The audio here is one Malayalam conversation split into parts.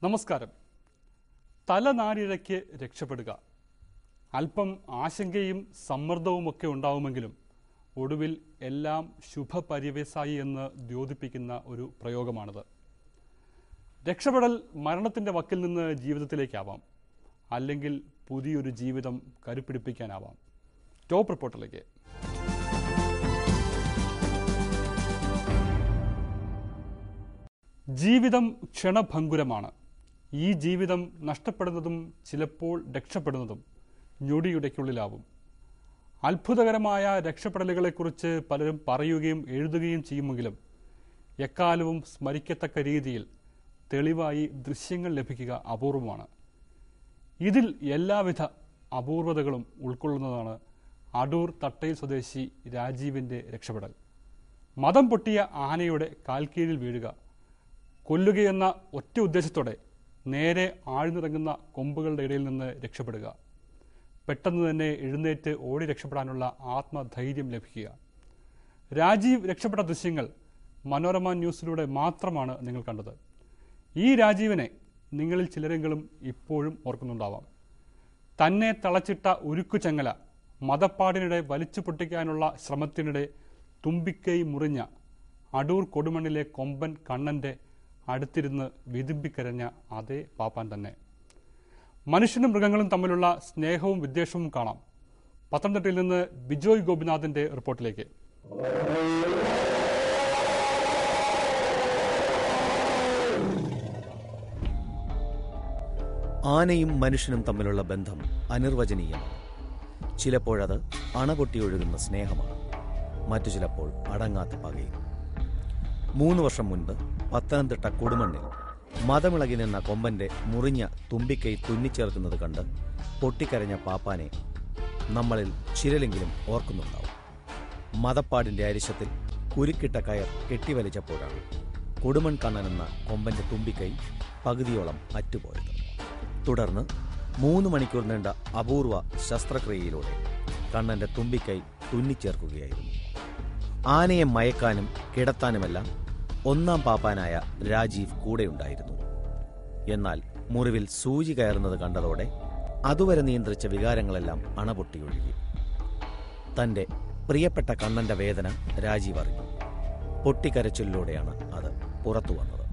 നമസ്കാരം. തലനാരിഴയ്ക്ക് രക്ഷപ്പെടുക. അല്പം ആശങ്കയും സമ്മർദ്ദവുമൊക്കെ ഉണ്ടാവുമെങ്കിലും ഒടുവിൽ എല്ലാം ശുഭപര്യവസായി എന്ന് ദ്യോതിപ്പിക്കുന്ന ഒരു പ്രയോഗമാണിത്. രക്ഷപ്പെടൽ മരണത്തിൻ്റെ വക്കിൽ നിന്ന് ജീവിതത്തിലേക്കാവാം, അല്ലെങ്കിൽ പുതിയൊരു ജീവിതം കരുപിടിപ്പിക്കാനാവാം. ടോപ്പ് റിപ്പോർട്ടിലേക്ക്. ജീവിതം ക്ഷണഭങ്കുരമാണ്. ഈ ജീവിതം നഷ്ടപ്പെടുന്നതും ചിലപ്പോൾ രക്ഷപ്പെടുന്നതും ഞൊടിയുടയ്ക്കുള്ളിലാവും. അത്ഭുതകരമായ രക്ഷപ്പെടലുകളെക്കുറിച്ച് പലരും പറയുകയും എഴുതുകയും ചെയ്യുമെങ്കിലും എക്കാലവും സ്മരിക്കത്തക്ക രീതിയിൽ തെളിവായി ദൃശ്യങ്ങൾ ലഭിക്കുക അപൂർവമാണ്. ഇതിൽ എല്ലാവിധ അപൂർവതകളും ഉൾക്കൊള്ളുന്നതാണ് അടൂർ തട്ടയിൽ സ്വദേശി രാജീവിൻ്റെ രക്ഷപ്പെടൽ. മദം പൊട്ടിയ ആനയുടെ കാൽക്കീഴിൽ വീഴുക, കൊല്ലുകയെന്ന ഒറ്റ ഉദ്ദേശത്തോടെ നേരെ ആഴ്ന്നിറങ്ങുന്ന കൊമ്പുകളുടെ ഇടയിൽ നിന്ന് രക്ഷപ്പെടുക, പെട്ടെന്ന് തന്നെ എഴുന്നേറ്റ് ഓടി രക്ഷപ്പെടാനുള്ള ആത്മധൈര്യം ലഭിക്കുക. രാജീവ് രക്ഷപ്പെട്ട ദൃശ്യങ്ങൾ മനോരമ ന്യൂസിലൂടെ മാത്രമാണ് നിങ്ങൾ കണ്ടത്. ഈ രാജീവിനെ നിങ്ങളിൽ ചിലരെങ്കിലും ഇപ്പോഴും ഓർക്കുന്നുണ്ടാവാം. തന്നെ തളച്ചിട്ട ഉരുക്കുചങ്ങല മദപ്പാടിനിടെ വലിച്ചു പൊട്ടിക്കാനുള്ള ശ്രമത്തിനിടെ തുമ്പിക്കൈ മുറിഞ്ഞ അടൂർ കൊടുമണ്ണിലെ കൊമ്പൻ കണ്ണൻ്റെ അടുത്തിരുന്ന് വിതുമ്പിക്കരഞ്ഞ അതേ പാപ്പാൻ തന്നെ. മനുഷ്യനും മൃഗങ്ങളും തമ്മിലുള്ള സ്നേഹവും വിദ്വേഷവും കാണാം. പത്തനംതിട്ടയിൽ നിന്ന് ബിജോയ് ഗോപിനാഥിന്റെ റിപ്പോർട്ടിലേക്ക്. ആനയും മനുഷ്യനും തമ്മിലുള്ള ബന്ധം അനിർവചനീയമാണ്. ചിലപ്പോഴത് അണപൊട്ടിയൊഴുകുന്ന സ്നേഹമാണ്, മറ്റു ചിലപ്പോൾ അടങ്ങാത്ത പകയും. 3 വർഷം മുൻപ് പത്തനംതിട്ട കൊടുമണ്ണിൽ മദമിളകി നിന്ന കൊമ്പന്റെ മുറിഞ്ഞ തുമ്പിക്കൈ തുന്നിച്ചേർക്കുന്നത് കണ്ട് പൊട്ടിക്കരഞ്ഞ പാപ്പാനെ നമ്മളിൽ ചിലരെങ്കിലും ഓർക്കുന്നുണ്ടാവും. മദപ്പാടിന്റെ അരിശത്തിൽ കുരുക്കിട്ട കയർ കെട്ടിവലിച്ചപ്പോഴാണ് കൊടുമൺ കണ്ണൻ എന്ന കൊമ്പന്റെ തുമ്പിക്കൈ പകുതിയോളം അറ്റുപോയത്. തുടർന്ന് 3 മണിക്കൂർ നീണ്ട അപൂർവ ശസ്ത്രക്രിയയിലൂടെ കണ്ണന്റെ തുമ്പിക്കൈ തുന്നിച്ചേർക്കുകയായിരുന്നു. ആനയെ മയക്കാനും കിടത്താനുമെല്ലാം ഒന്നാം പാപ്പാനായ രാജീവ് കൂടെയുണ്ടായിരുന്നു. എന്നാൽ മുറിവിൽ സൂചി കയറുന്നത് കണ്ടതോടെ അതുവരെ നിയന്ത്രിച്ച വികാരങ്ങളെല്ലാം അണപൊട്ടിയൊഴുകി. തന്റെ പ്രിയപ്പെട്ട കണ്ണന്റെ വേദന രാജീവ് അറിഞ്ഞു. പൊട്ടിക്കരച്ചിലൂടെയാണ് അത് പുറത്തു വന്നത്.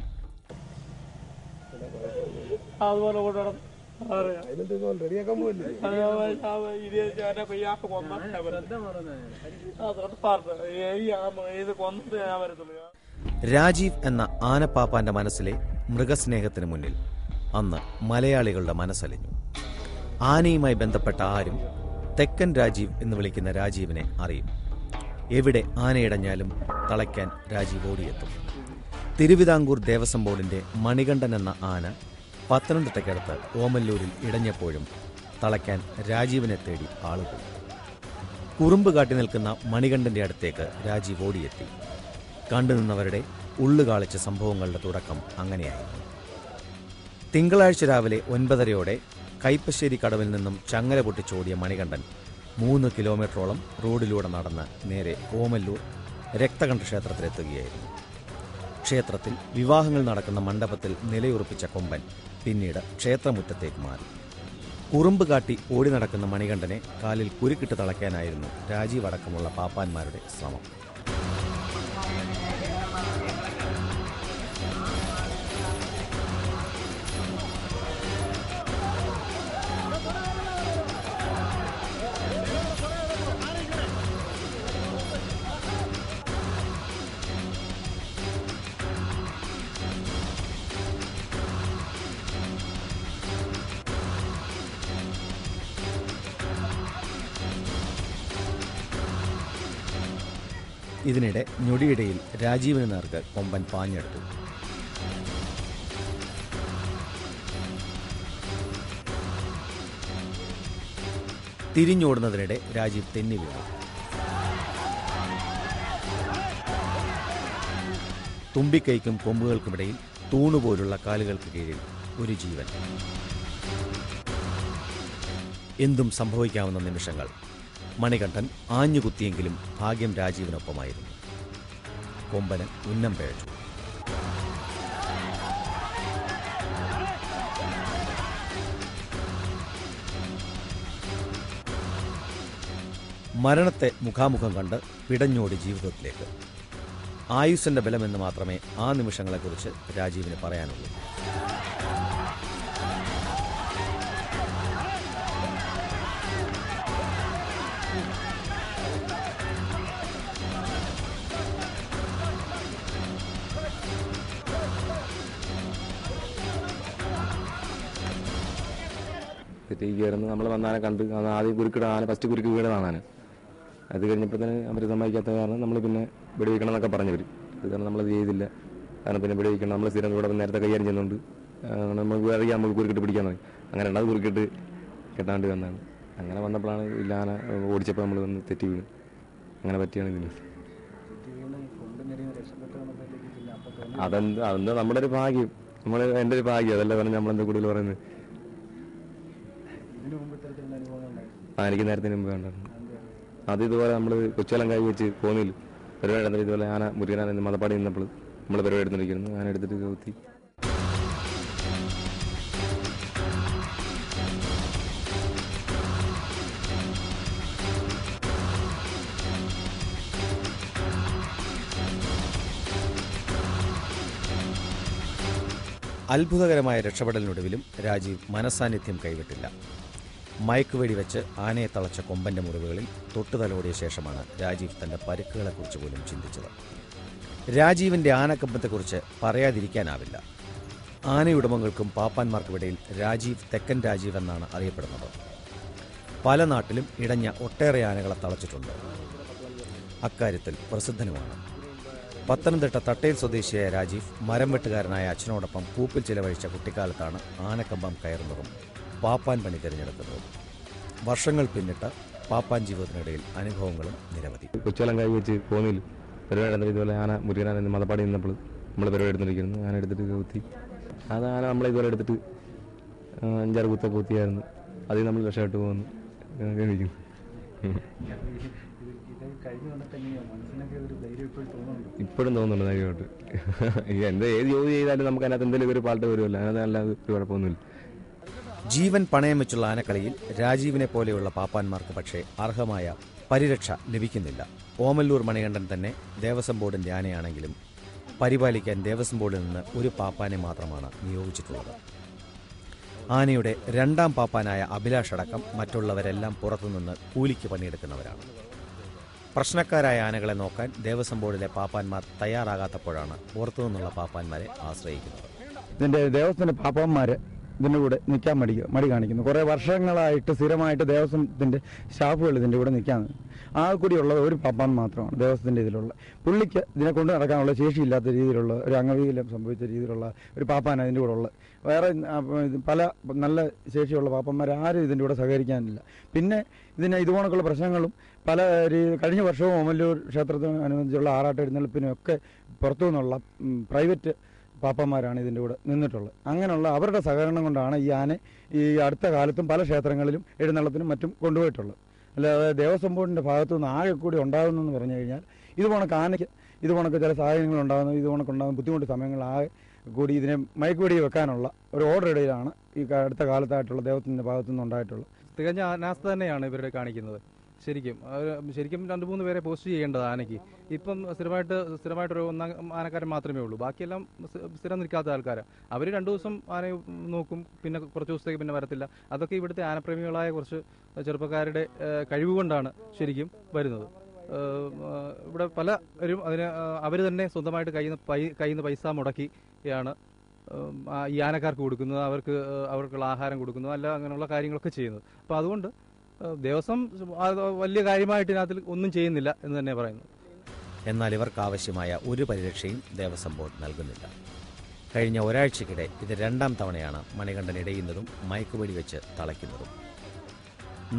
രാജീവ് എന്ന ആനപ്പാപ്പാന്റെ മനസ്സിലെ മൃഗസ്നേഹത്തിന് മുന്നിൽ അന്ന് മലയാളികളുടെ മനസ്സലിഞ്ഞു. ആനയുമായി ബന്ധപ്പെട്ട ആരും തെക്കൻ രാജീവ് എന്ന് വിളിക്കുന്ന രാജീവിനെ അറിയും. എവിടെ ആനയിടഞ്ഞാലും തളയ്ക്കാൻ രാജീവ് ഓടിയെത്തും. തിരുവിതാംകൂർ ദേവസ്വം ബോർഡിന്റെ മണികണ്ഠൻ എന്ന ആന പത്തനംതിട്ടയ്ക്കടുത്ത് ഓമല്ലൂരിൽ ഇടഞ്ഞപ്പോഴും തളയ്ക്കാൻ രാജീവിനെ തേടി ആളുകൾ. കുറുമ്പ് കാട്ടി നിൽക്കുന്ന മണികണ്ഠന്റെ അടുത്തേക്ക് രാജീവ് ഓടിയെത്തി. കണ്ടുനിന്നവരുടെ ഉള്ളുകാളിച്ച സംഭവങ്ങളുടെ തുടക്കം അങ്ങനെയായിരുന്നു. തിങ്കളാഴ്ച രാവിലെ 9:30 കൈപ്പശ്ശേരി കടവിൽ നിന്നും ചങ്ങല പൊട്ടിച്ചോടിയ മണികണ്ഠൻ 3 കിലോമീറ്ററോളം റോഡിലൂടെ നടന്ന് നേരെ ഓമല്ലൂർ രക്തകണ്ഠ ക്ഷേത്രത്തിലെത്തുകയായിരുന്നു. ക്ഷേത്രത്തിൽ വിവാഹങ്ങൾ നടക്കുന്ന മണ്ഡപത്തിൽ നിലയുറപ്പിച്ച കൊമ്പൻ പിന്നീട് ക്ഷേത്രമുറ്റത്തേക്ക് മാറി. കുറുമ്പ് കാട്ടി ഓടി നടക്കുന്ന മണികണ്ഠനെ കാലിൽ കുരുക്കിട്ട് തളയ്ക്കാനായിരുന്നു രാജീവ് അടക്കമുള്ള പാപ്പാന്മാരുടെ ശ്രമം. ഇതിനിടെ ഞൊടിയിടയിൽ രാജീവിന് നേർക്ക് കൊമ്പൻ പാഞ്ഞെടുത്തു. തിരിഞ്ഞോടുന്നതിനിടെ രാജീവ് തെന്നി വീണു. തുമ്പിക്കൈക്കും കൊമ്പുകൾക്കുമിടയിൽ തൂണുപോലുള്ള കാലുകൾക്ക് കീഴിൽ ഒരു ജീവൻ. എന്തും സംഭവിക്കാവുന്ന നിമിഷങ്ങൾ. മണികണ്ഠൻ ആഞ്ഞുകുത്തിയെങ്കിലും ഭാഗ്യം രാജീവിനൊപ്പമായിരുന്നു. കൊമ്പന് ഉന്നം പിഴച്ചു. മരണത്തെ മുഖാമുഖം കണ്ട് പിടഞ്ഞോടി ജീവിതത്തിലേക്ക്. ആയുസ്സിന്റെ ബലമെന്ന് മാത്രമേ ആ നിമിഷങ്ങളെക്കുറിച്ച് രാജീവിന് പറയാനുള്ളൂ. കയറുന്നു. നമ്മൾ വന്നാനെ കണ്ട് ആദ്യം കുരുക്കിട ആന ഫസ്റ്റ് കുരുക്ക് വീണതാണ്. അത് കഴിഞ്ഞപ്പോഴത്തേന് അവർ സമ്മതിക്കാത്ത കാരണം നമ്മൾ പിന്നെ വെടിവെക്കണം എന്നൊക്കെ പറഞ്ഞു വരും. അത് കാരണം നമ്മളത് ചെയ്തില്ല. കാരണം പിന്നെ വെടിവെക്കണം, നമ്മൾ സ്ഥിരം ഇവിടെ നേരത്തെ കൈകാര്യം ചെയ്യുന്നുണ്ട്. നമുക്ക് അറിയാം നമുക്ക് കുരുക്കിട്ട് പിടിക്കാൻ മതി. അങ്ങനെ രണ്ടാമത് കുരുക്കിട്ട് കെട്ടാണ്ട് വന്നാണ്. അങ്ങനെ വന്നപ്പോഴാണ് ഇല്ല ആന ഓടിച്ചപ്പോൾ നമ്മൾ വന്ന് തെറ്റി വീണ്. അങ്ങനെ പറ്റിയാണ് ഇതിന്. അതെന്താ നമ്മുടെ ഒരു ഭാഗ്യം, എൻ്റെ ഒരു ഭാഗ്യം. അതല്ല പറഞ്ഞ് നമ്മളെന്താ കൂടുതൽ പറയുന്നത്. എനിക്ക് നേരത്തിന് മുമ്പ് കണ്ടായിരുന്നു. അത് ഇതുപോലെ നമ്മൾ കൊച്ചുവെള്ളം കൈ വെച്ച് കോന്നിയിൽ പരിപാടി എടുത്തിട്ട് ഇതുപോലെ ആന മുരുകനാന മതപ്പാടി നിന്നപ്പോൾ നമ്മൾ പരിപാടി എടുത്തിരിക്കുന്നു. ആന എടുത്തിട്ട് കൗത്തി. അത്ഭുതകരമായ രക്ഷപ്പെടലിനൊടുവിലും രാജീവ് മനസ്സാന്നിധ്യം കൈവിട്ടില്ല. മയക്കുവെടി വെച്ച് ആനയെ തളച്ച കൊമ്പന്റെ മുറിവുകളിൽ തൊട്ടുതലോടിയ ശേഷമാണ് രാജീവ് തന്റെ പരുക്കുകളെക്കുറിച്ച് പോലും ചിന്തിച്ചത്. രാജീവിന്റെ ആനക്കമ്പത്തെക്കുറിച്ച് പറയാതിരിക്കാനാവില്ല. ആനയുടമകൾക്കും പാപ്പാന്മാർക്കുമിടയിൽ രാജീവ് തെക്കൻ രാജീവ് എന്നാണ് അറിയപ്പെടുന്നത്. പല നാട്ടിലും ഇടഞ്ഞ ഒട്ടേറെ ആനകളെ തളച്ചിട്ടുണ്ട്. അക്കാര്യത്തിൽ പ്രസിദ്ധനുമാണ്. പത്തനംതിട്ട തട്ടയിൽ സ്വദേശിയായ രാജീവ് മരം വെട്ടുകാരനായ അച്ഛനോടൊപ്പം പൂപ്പിൽ ചിലവഴിച്ച കുട്ടിക്കാലത്താണ് ആനക്കമ്പം കയറുന്നതും പാപ്പാൻ പണി തിരഞ്ഞെടുക്കുന്നതും. വർഷങ്ങൾ പിന്നിട്ട് പാപ്പാൻ ജീവിതത്തിനിടയിൽ അനുഭവങ്ങളും നിരവധി. കൊച്ചുവെള്ളം കൈ വെച്ച് കോന്നിയിൽ പരിപാടി എടുത്തിട്ട് ഇതുപോലെ ആന മുരുകനാന മതപ്പാടി നിന്നപ്പോൾ നമ്മൾ പരിപാടി എടുത്തിരിക്കുന്നു. ആന എടുത്തിട്ട് കൗത്തി. അത് ആന നമ്മളിതുപോലെ എടുത്തിട്ട് 5-6 കുത്ത കൂത്തിയായിരുന്നു. അതിൽ നമ്മൾ രക്ഷപ്പെട്ട് പോകുന്നു. ഇപ്പോഴും തോന്നുന്നുണ്ട് ധൈര്യമായിട്ട്. എന്താ ഏത് ജോലി ചെയ്താലും നമുക്ക് അതിനകത്ത് എന്തെങ്കിലും ഒരു പാട്ട് വരുമല്ലോ. അതിനകത്തല്ലാതെ ഒരു കുഴപ്പമൊന്നുമില്ല. ജീവൻ പണയം വെച്ചുള്ള ആനക്കളിയിൽ രാജീവിനെ പോലെയുള്ള പാപ്പാന്മാർക്ക് പക്ഷേ അർഹമായ പരിരക്ഷ ലഭിക്കുന്നില്ല. ഓമല്ലൂർ മണികണ്ഠൻ തന്നെ ദേവസ്വം ബോർഡിന്റെ ആനയാണെങ്കിലും പരിപാലിക്കാൻ ദേവസ്വം ബോർഡിൽ നിന്ന് ഒരു പാപ്പാനെ മാത്രമാണ് നിയോഗിച്ചിട്ടുള്ളത്. ആനയുടെ രണ്ടാം പാപ്പാനായ അഭിലാഷ് അടക്കം മറ്റുള്ളവരെല്ലാം പുറത്തുനിന്ന് കൂലിക്ക് പണിയെടുക്കുന്നവരാണ്. പ്രശ്നക്കാരായ ആനകളെ നോക്കാൻ ദേവസ്വം ബോർഡിലെ പാപ്പാന്മാർ തയ്യാറാകാത്തപ്പോഴാണ് പുറത്തുനിന്നുള്ള പാപ്പാന്മാരെ ആശ്രയിക്കുന്നത്. ഇതിന്റെ ദേവസ്വത്തിന്റെ പാപ്പാന്മാര് ഇതിൻ്റെ കൂടെ നിൽക്കാൻ മടി കാണിക്കുന്നു. കുറേ വർഷങ്ങളായിട്ട് സ്ഥിരമായിട്ട് ദേവസ്വത്തിന്റെ സ്റ്റാഫുകൾ ഇതിൻ്റെ കൂടെ നിൽക്കാൻ കൂടിയുള്ള ഒരു പാപ്പാൻ മാത്രമാണ് ദേവസ്വത്തിന്റെ ഇതിലുള്ള. പുള്ളിക്ക് ഇതിനെ കൊണ്ട് നടക്കാനുള്ള ശേഷിയില്ലാത്ത രീതിയിലുള്ള ഒരു അംഗവൈകല്യം സംഭവിച്ച രീതിയിലുള്ള ഒരു പാപ്പാൻ അതിൻ്റെ കൂടെ ഉള്ളത്. വേറെ പല നല്ല ശേഷിയുള്ള പാപ്പന്മാർ ആരും ഇതിൻ്റെ കൂടെ സഹകരിക്കാനില്ല. പിന്നെ ഇതുപോലുള്ള പ്രശ്നങ്ങളും പല കഴിഞ്ഞ വർഷവും ഓമല്ലൂർ ക്ഷേത്രത്തിനനുബന്ധിച്ചുള്ള ആറാട്ട് എഴുന്നള്ളിപ്പിനും ഒക്കെ പുറത്തു നിന്നുള്ള പ്രൈവറ്റ് പാപ്പന്മാരാണ് ഇതിൻ്റെ കൂടെ നിന്നിട്ടുള്ളത്. അങ്ങനെയുള്ള അവരുടെ സഹകരണം കൊണ്ടാണ് ഈ ആന ഈ അടുത്ത കാലത്തും പല ക്ഷേത്രങ്ങളിലും എഴുന്നള്ളത്തിനും മറ്റും കൊണ്ടുപോയിട്ടുള്ളത്. അല്ലാതെ ദേവസ്വം ബോർഡിൻ്റെ ഭാഗത്തു നിന്ന് ആകെ കൂടി ഉണ്ടാകുന്നതെന്ന് പറഞ്ഞു കഴിഞ്ഞാൽ ഇതുപോണക്ക് ആനയ്ക്ക് ഇതുപോണക്ക് ചില സാഹചര്യങ്ങൾ ഉണ്ടാകുന്ന ഇതുപോണക്കുണ്ടാകുന്ന ബുദ്ധിമുട്ട് സമയങ്ങൾ ആകെ കൂടി ഇതിനെ മയക്കുവെടി വെക്കാനുള്ള ഒരു ഓർഡർ ഇടയിലാണ് ഈ അടുത്ത കാലത്തായിട്ടുള്ള ദേവസ്വത്തിൻ്റെ ഭാഗത്തു നിന്ന് ഉണ്ടായിട്ടുള്ളത്. തികഞ്ഞ അനാസ്ഥ തന്നെയാണ് ഇവരുടെ കാണിക്കുന്നത്. ശരിക്കും 2-3 പേരെ പോസ്റ്റ് ചെയ്യേണ്ടത് ആനയ്ക്ക്. ഇപ്പം സ്ഥിരമായിട്ടൊരു ആനക്കാരൻ മാത്രമേ ഉള്ളൂ. ബാക്കിയെല്ലാം സ്ഥിരം നിൽക്കാത്ത ആൾക്കാരാണ്. അവർ 2 ദിവസം ആനയെ നോക്കും, പിന്നെ കുറച്ച് ദിവസത്തേക്ക് പിന്നെ വരത്തില്ല. അതൊക്കെ ഇവിടുത്തെ ആനപ്രേമികളായ കുറച്ച് ചെറുപ്പക്കാരുടെ കഴിവുകൊണ്ടാണ് ശരിക്കും വരുന്നത്. ഇവിടെ പലരും അവർ തന്നെ സ്വന്തമായിട്ട് കയ്യിൽ നിന്ന് പൈസ മുടക്കിയാണ് ഈ ആനക്കാർക്ക് കൊടുക്കുന്നത്, അവർക്കുള്ള ആഹാരം കൊടുക്കുന്നത്, അല്ല അങ്ങനെയുള്ള കാര്യങ്ങളൊക്കെ ചെയ്യുന്നത്. അപ്പോൾ അതുകൊണ്ട് ദേവസ്വം വലിയ കാര്യമായിട്ട് ഇതിനകത്ത് ഒന്നും ചെയ്യുന്നില്ല എന്ന് തന്നെ പറയുന്നു. എന്നാൽ ഇവർക്കാവശ്യമായ ഒരു പരിരക്ഷയും ദേവസ്വം ബോർഡ് നൽകുന്നില്ല. കഴിഞ്ഞ ഒരാഴ്ചക്കിടെ ഇത് 2ാം തവണയാണ് മണികണ്ഠൻ ഇടയുന്നതും മയക്കുവെടി വെച്ച് തളയ്ക്കുന്നതും.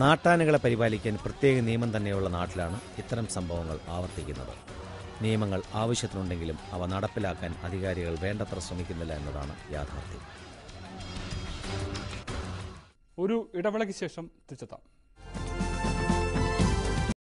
നാട്ടാനകളെ പരിപാലിക്കാൻ പ്രത്യേക നിയമം തന്നെയുള്ള നാട്ടിലാണ് ഇത്തരം സംഭവങ്ങൾ ആവർത്തിക്കുന്നത്. നിയമങ്ങൾ ആവശ്യത്തിനുണ്ടെങ്കിലും അവ നടപ്പിലാക്കാൻ അധികാരികൾ വേണ്ടത്ര ശ്രമിക്കുന്നില്ല എന്നതാണ് യാഥാർത്ഥ്യം. ഒരു ഇടവേളയ്ക്ക് ശേഷം തിരിച്ചെത്താം.